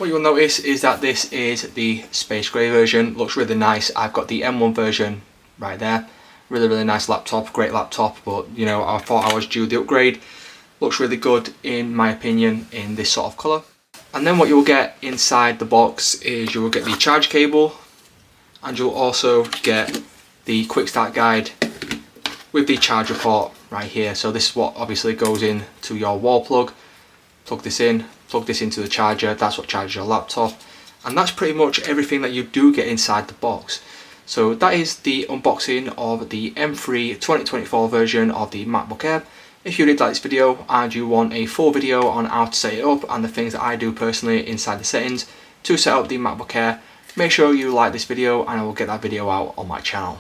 What you'll notice is that this is the space grey version. Looks really nice. I've got the M1 version right there. Really nice laptop, great laptop, but you know, I thought I was due the upgrade. Looks really good in my opinion in this sort of colour. And then what you'll get inside the box is you will get the charge cable, and you'll also get the quick start guide with the charger port right here. So this is what obviously goes in to your wall plug. Plug this into the charger. That's what charges your laptop, and that's pretty much everything that you do get inside the box. So that is the unboxing of the M3 2024 version of the MacBook Air. If you did like this video and you want a full video on how to set it up and the things that I do personally inside the settings to set up the MacBook Air, make sure you like this video and I will get that video out on my channel.